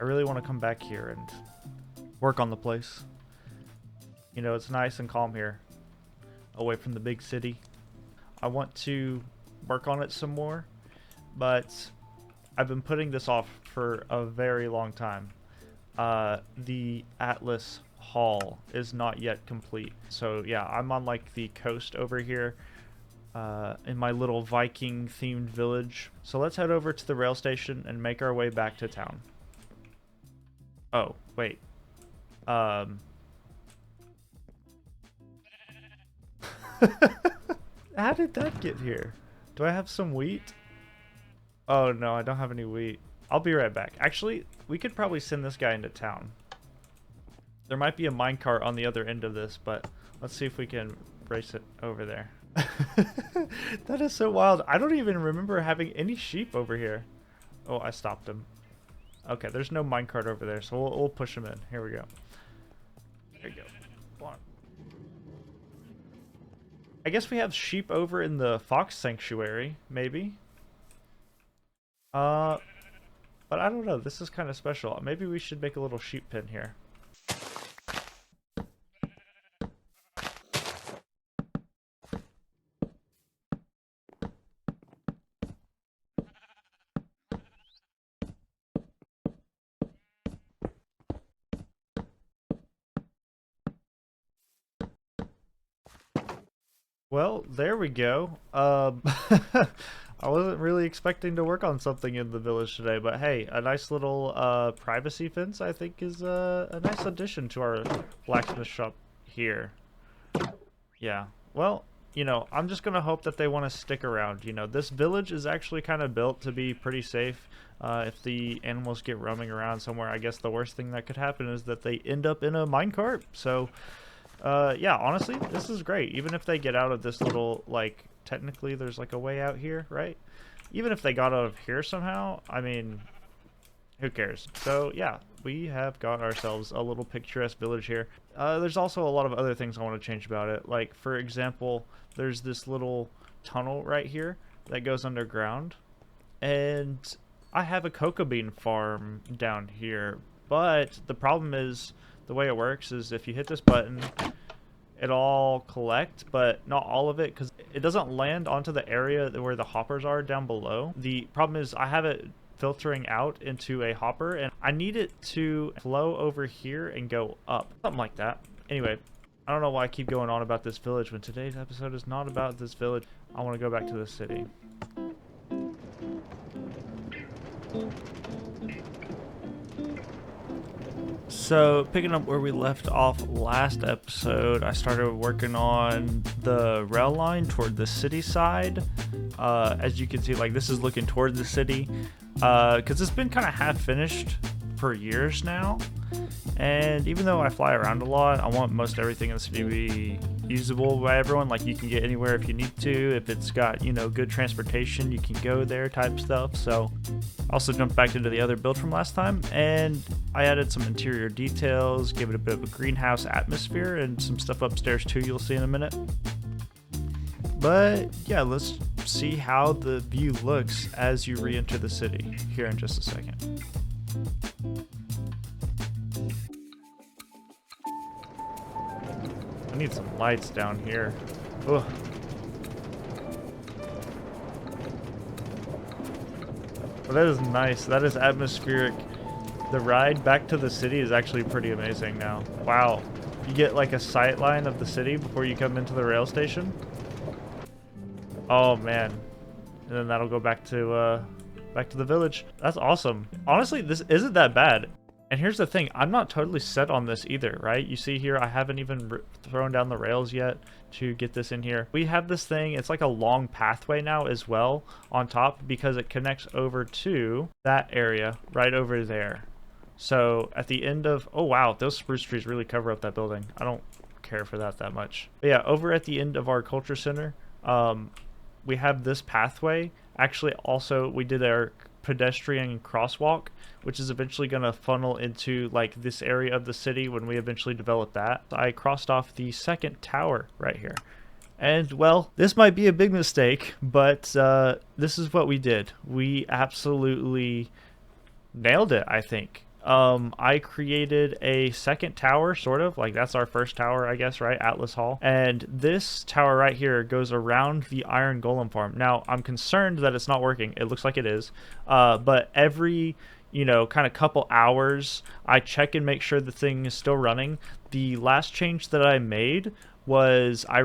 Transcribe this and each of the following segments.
I really want to come back here and work on the place. You know, it's nice and calm here, away from the big city. I want to work on it some more, but I've been putting this off for a very long time. The Atlas Hall is not yet complete. So yeah, I'm on like the coast over here, in my little Viking themed village. So let's head over to the rail station and make our way back to town. Oh, wait. How did that get here? Do I have some wheat? Oh no, I don't have any wheat. I'll be right back. Actually, we could probably send this guy into town. There might be a minecart on the other end of this, but let's see if we can race it over there. That is so wild. I don't even remember having any sheep over here. Oh, I stopped him. Okay, there's no minecart over there, so we'll push him in. Here we go. There you go. Come on. I guess we have sheep over in the fox sanctuary, maybe. But I don't know. This is kind of special. Maybe we should make a little sheep pen here. Well, there we go. I wasn't really expecting to work on something in the village today, but hey, a nice little privacy fence I think is a nice addition to our blacksmith shop here. Yeah, well, you know, I'm just gonna hope that they want to stick around. You know, this village is actually kind of built to be pretty safe. If the animals get roaming around somewhere, I guess the worst thing that could happen is that they end up in a minecart. So yeah, honestly, this is great. Even if they get out of this little, like, technically there's like a way out here, right? Even if they got out of here somehow, I mean, who cares? So yeah, we have got ourselves a little picturesque village here. There's also a lot of other things I want to change about it. Like, for example, there's this little tunnel right here that goes underground. And I have a cocoa bean farm down here. But the problem is, the way it works is if you hit this button, it'll all collect, but not all of it, because it doesn't land onto the area where the hoppers are down below. The problem is I have it filtering out into a hopper, and I need it to flow over here and go up. Something like that. Anyway, I don't know why I keep going on about this village when today's episode is not about this village. I want to go back to the city. So, picking up where we left off last episode, I started working on the rail line toward the city side. As you can see, like, this is looking toward the city, because it's been kind of half finished for years now. And even though I fly around a lot, I want most everything in the city to be usable by everyone. Like, you can get anywhere if you need to. If it's got, you know, good transportation, you can go there type stuff. So I also jumped back into the other build from last time, and I added some interior details, gave it a bit of a greenhouse atmosphere, and some stuff upstairs too you'll see in a minute. But yeah, let's see how the view looks as you re-enter the city here in just a second. I need some lights down here. Ugh. Well, that is nice. That is atmospheric. The ride back to the city is actually pretty amazing now. Wow. You get like a sight line of the city before you come into the rail station. Oh man. And then that'll go back to the village. That's awesome. Honestly, this isn't that bad. And here's the thing, I'm not totally set on this either, right? You see here, I haven't even thrown down the rails yet to get this in here. We have this thing, it's like a long pathway now as well on top, because it connects over to that area right over there. So at the end of, oh wow, those spruce trees really cover up that building. I don't care for that much. But yeah, over at the end of our culture center, we have this pathway. Actually, also, we did our pedestrian crosswalk, which is eventually going to funnel into like this area of the city when we eventually develop that. I crossed off the second tower right here. And well, this might be a big mistake, but this is what we did. We absolutely nailed it, I think. I created a second tower, sort of like that's our first tower, I guess, right? Atlas Hall. And this tower right here goes around the iron golem farm. Now, I'm concerned that it's not working. It looks like it is. But every, kind of couple hours, I check and make sure the thing is still running. The last change that I made was I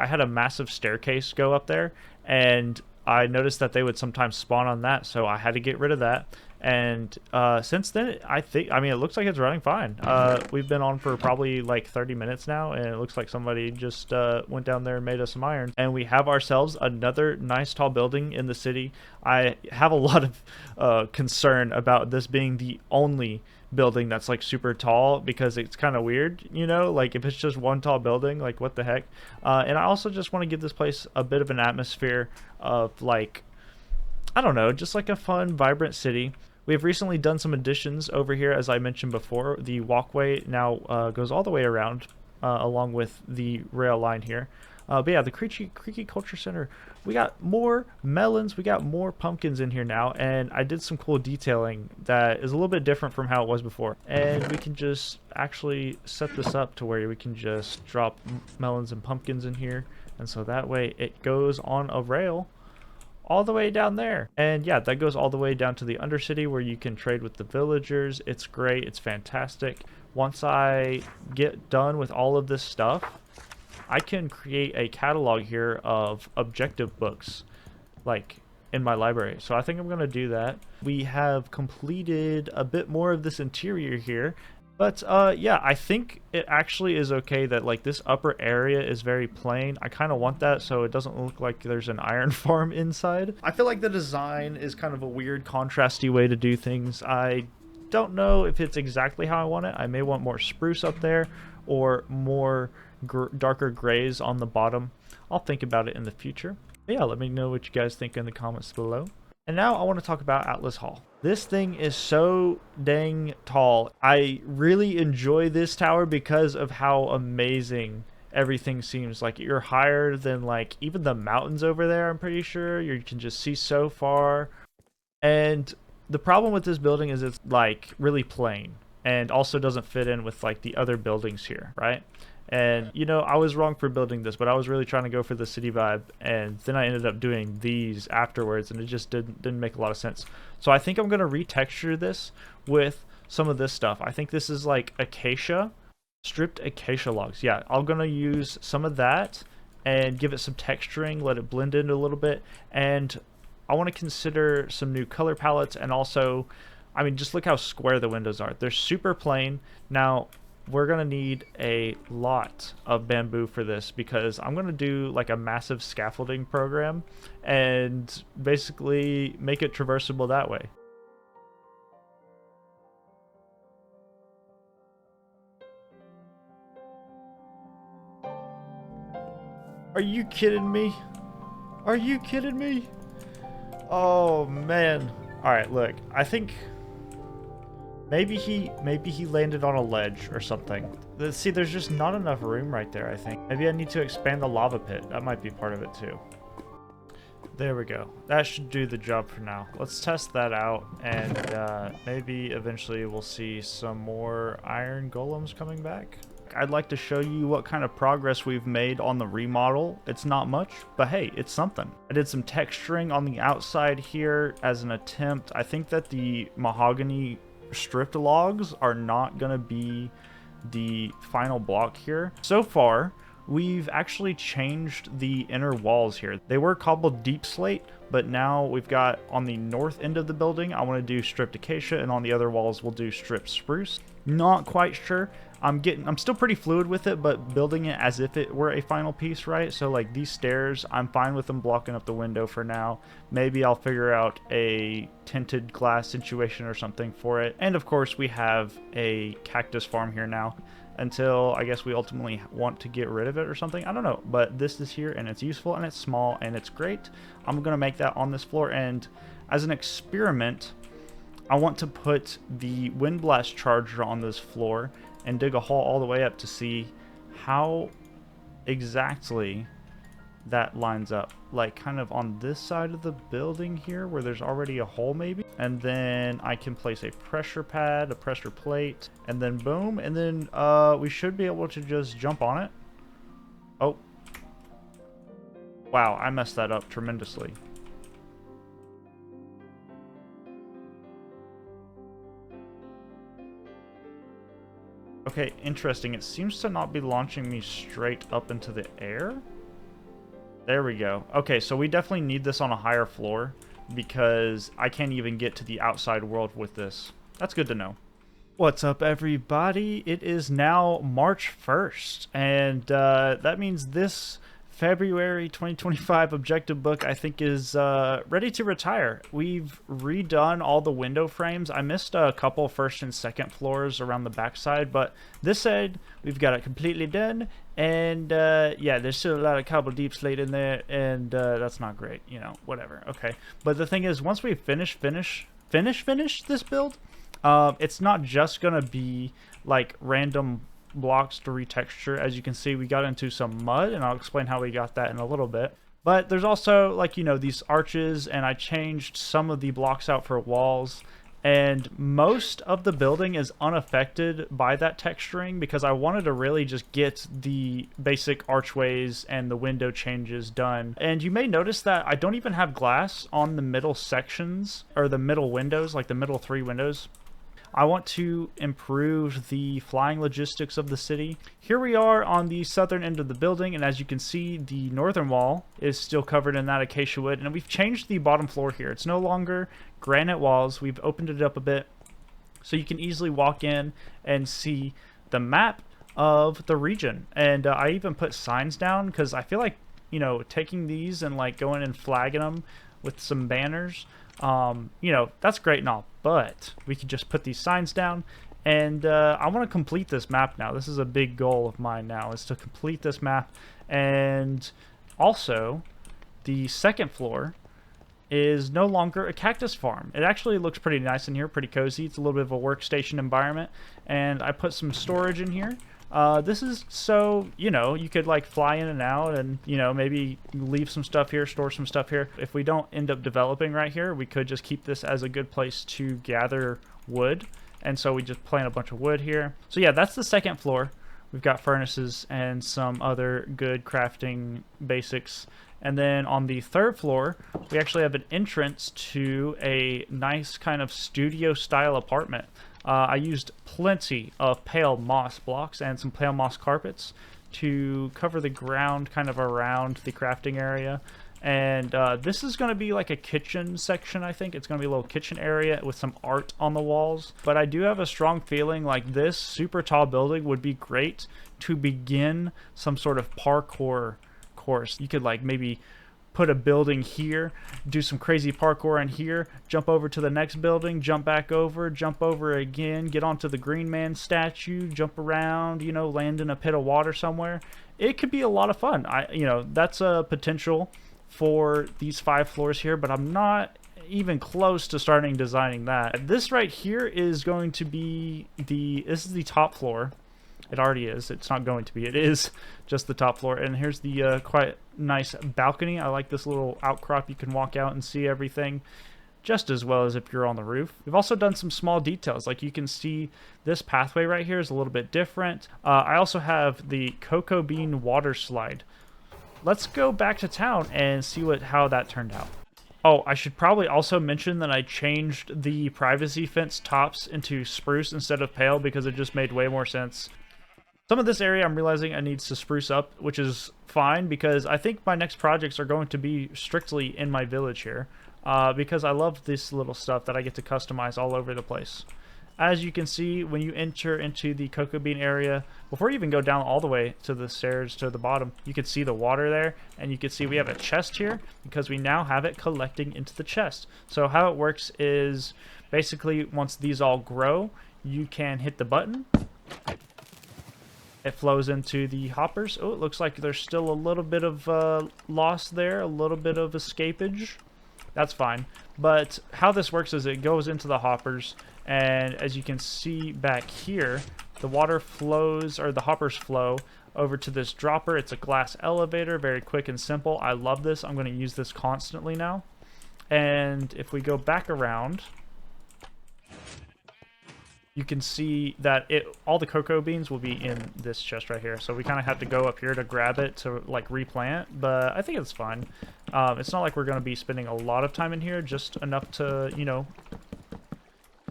had a massive staircase go up there, and I noticed that they would sometimes spawn on that, so I had to get rid of that. And since then, it looks like it's running fine. We've been on for probably like 30 minutes now, and it looks like somebody just went down there and made us some iron. And we have ourselves another nice tall building in the city. I have a lot of concern about this being the only building that's like super tall, because it's kind of weird, like if it's just one tall building, like what the heck. And I also just want to give this place a bit of an atmosphere of like, I don't know, just like a fun, vibrant city. We have recently done some additions over here, as I mentioned before. The walkway now goes all the way around, along with the rail line here. But yeah, the Creaky Culture Center, we got more melons, we got more pumpkins in here now, and I did some cool detailing that is a little bit different from how it was before. And we can just actually set this up to where we can just drop melons and pumpkins in here, and so that way it goes on a rail all the way down there. And yeah, that goes all the way down to the Undercity, where you can trade with the villagers. It's great, it's fantastic. Once I get done with all of this stuff, I can create a catalog here of objective books, like in my library. So I think I'm going to do that. We have completed a bit more of this interior here. But yeah, I think it actually is okay that like this upper area is very plain. I kind of want that so it doesn't look like there's an iron farm inside. I feel like the design is kind of a weird contrasty way to do things. I don't know if it's exactly how I want it. I may want more spruce up there, or more darker grays on the bottom. I'll think about it in the future. But yeah, let me know what you guys think in the comments below. And now I want to talk about Atlas Hall. This thing is so dang tall. I really enjoy this tower because of how amazing everything seems. Like, you're higher than like even the mountains over there, I'm pretty sure. You can just see so far. And the problem with this building is it's like really plain, and also doesn't fit in with like the other buildings here, right? And I was wrong for building this, but I was really trying to go for the city vibe, and then I ended up doing these afterwards, and it just didn't make a lot of sense. So I think I'm going to retexture this with some of this stuff. I think this is like acacia, stripped acacia logs. Yeah, I'm going to use some of that and give it some texturing, let it blend in a little bit, and I want to consider some new color palettes. And also, I mean, just look how square the windows are. They're super plain. Now, we're going to need a lot of bamboo for this, because I'm going to do like a massive scaffolding program and basically make it traversable that way. Are you kidding me? Are you kidding me? Oh man. All right, look, I think maybe he landed on a ledge or something. See, there's just not enough room right there, I think. Maybe I need to expand the lava pit. That might be part of it too. There we go. That should do the job for now. Let's test that out, and maybe eventually we'll see some more iron golems coming back. I'd like to show you what kind of progress we've made on the remodel. It's not much, but hey, it's something. I did some texturing on the outside here as an attempt. I think that the mahogany stripped logs are not going to be the final block here. So far, we've actually changed the inner walls here. They were cobbled deep slate, but now we've got on the north end of the building, I want to do stripped acacia, and on the other walls, we'll do stripped spruce. Not quite sure. I'm still pretty fluid with it, but building it as if it were a final piece, right? So like these stairs, I'm fine with them blocking up the window for now. Maybe I'll figure out a tinted glass situation or something for it. And of course, we have a cactus farm here now, until I guess we ultimately want to get rid of it or something. I don't know, but this is here, and it's useful, and it's small, and it's great. I'm gonna make that on this floor, and as an experiment, I want to put the wind blast charger on this floor and dig a hole all the way up to see how exactly that lines up, like kind of on this side of the building here where there's already a hole maybe. And then I can place a pressure pad, a pressure plate, and then boom, and then we should be able to just jump on it. Oh. Wow, I messed that up tremendously. Okay, interesting. It seems to not be launching me straight up into the air. There we go. Okay, so we definitely need this on a higher floor because I can't even get to the outside world with this. That's good to know. What's up, everybody? It is now March 1st, and that means this February 2025 objective book, I think, is ready to retire. We've redone all the window frames. I missed a couple first and second floors around the backside, but this side, we've got it completely done. And yeah, there's still a lot of cobble deep slate in there, and that's not great, you know, whatever. Okay, but the thing is, once we finish this build, it's not just gonna be like random blocks to retexture. As you can see, we got into some mud, and I'll explain how we got that in a little bit. But there's also, like, you know, these arches, and I changed some of the blocks out for walls, and most of the building is unaffected by that texturing because I wanted to really just get the basic archways and the window changes done. And you may notice that I don't even have glass on the middle sections, or the middle windows, like the middle 3 windows. I want to improve the flying logistics of the city. Here we are on the southern end of the building, and as you can see, the northern wall is still covered in that acacia wood, and we've changed the bottom floor here. It's no longer granite walls. We've opened it up a bit so you can easily walk in and see the map of the region. And I even put signs down because I feel like, you know, taking these and like going and flagging them with some banners, you know, that's great and all, but we could just put these signs down. And I want to complete this map now. This is a big goal of mine now, is to complete this map. And also, the second floor is no longer a cactus farm. It actually looks pretty nice in here, pretty cozy. It's a little bit of a workstation environment. And I put some storage in here. This is so, you know, you could like fly in and out and, you know, maybe leave some stuff here, store some stuff here. If we don't end up developing right here, we could just keep this as a good place to gather wood. And so we just plant a bunch of wood here. So yeah, that's the second floor. We've got furnaces and some other good crafting basics. And then on the third floor, we actually have an entrance to a nice kind of studio style apartment. I used plenty of pale moss blocks and some pale moss carpets to cover the ground kind of around the crafting area. And this is going to be like a kitchen section, I think. It's going to be a little kitchen area with some art on the walls. But I do have a strong feeling like this super tall building would be great to begin some sort of parkour course. You could like maybe put a building here, do some crazy parkour in here, jump over to the next building, jump back over, jump over again, get onto the Green Man statue, jump around, you know, land in a pit of water somewhere. It could be a lot of fun. You know, that's a potential for these 5 floors here, but I'm not even close to starting designing that. This right here is going to be this is the top floor. It already is. It's not going to be. It is just the top floor. And here's the quite nice balcony. I like this little outcrop. You can walk out and see everything just as well as if you're on the roof. We've also done some small details. Like you can see this pathway right here is a little bit different. I also have the cocoa bean water slide. Let's go back to town and see how that turned out. Oh, I should probably also mention that I changed the privacy fence tops into spruce instead of pale because it just made way more sense. Some of this area I'm realizing I need to spruce up, which is fine because I think my next projects are going to be strictly in my village here because I love this little stuff that I get to customize all over the place. As you can see, when you enter into the cocoa bean area, before you even go down all the way to the stairs to the bottom, you can see the water there, and you can see we have a chest here because we now have it collecting into the chest. So how it works is basically once these all grow, you can hit the button. It flows into the hoppers. Oh, it looks like there's still a little bit of loss there, a little bit of escapage. That's fine. But how this works is it goes into the hoppers, and as you can see back here, The water flows, or the hoppers flow over to this dropper. It's a glass elevator, very quick and simple. I love this. I'm going to use this constantly now. And if we go back around, you can see that all the cocoa beans will be in this chest right here. So we kind of have to go up here to grab it to like replant, but I think it's fine. It's not like we're going to be spending a lot of time in here, just enough to, you know,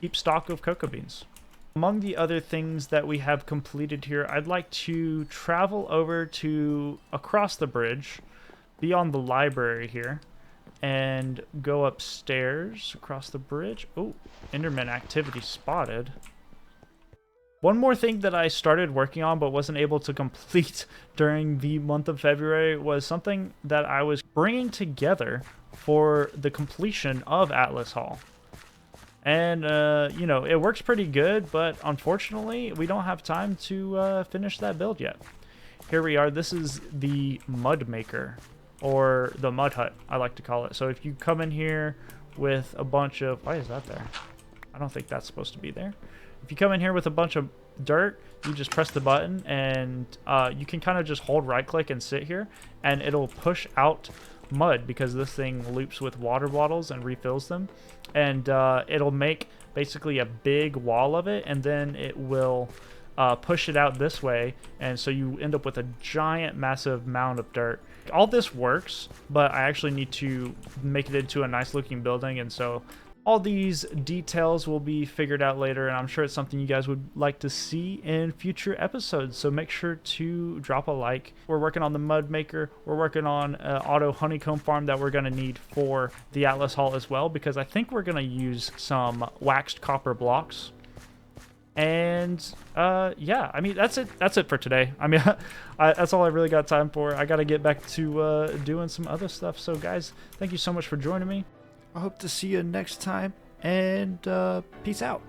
keep stock of cocoa beans. Among the other things that we have completed here, I'd like to travel over to across the bridge, beyond the library here, and go upstairs across the bridge. Oh, Enderman activity spotted. One more thing that I started working on but wasn't able to complete during the month of February was something that I was bringing together for the completion of Atlas Hall. And, you know, it works pretty good, but unfortunately, we don't have time to finish that build yet. Here we are. This is the mud maker, or the mud hut, I like to call it. So if you come in here with a bunch of... Why is that there? I don't think that's supposed to be there. If you come in here with a bunch of dirt, you just press the button, and you can kind of just hold right-click and sit here, and it'll push out mud because this thing loops with water bottles and refills them. And it'll make basically a big wall of it, and then it will push it out this way, and so you end up with a giant, massive mound of dirt. All this works, but I actually need to make it into a nice-looking building, and so all these details will be figured out later, and I'm sure it's something you guys would like to see in future episodes, so make sure to drop a like. We're working on the mud maker. We're working on an auto honeycomb farm that we're going to need for the Atlas Hall as well, because I think we're going to use some waxed copper blocks. And yeah, I mean, that's it for today. I mean, that's all I really got time for. I got to get back to doing some other stuff. So guys, thank you so much for joining me. I hope to see you next time, and peace out.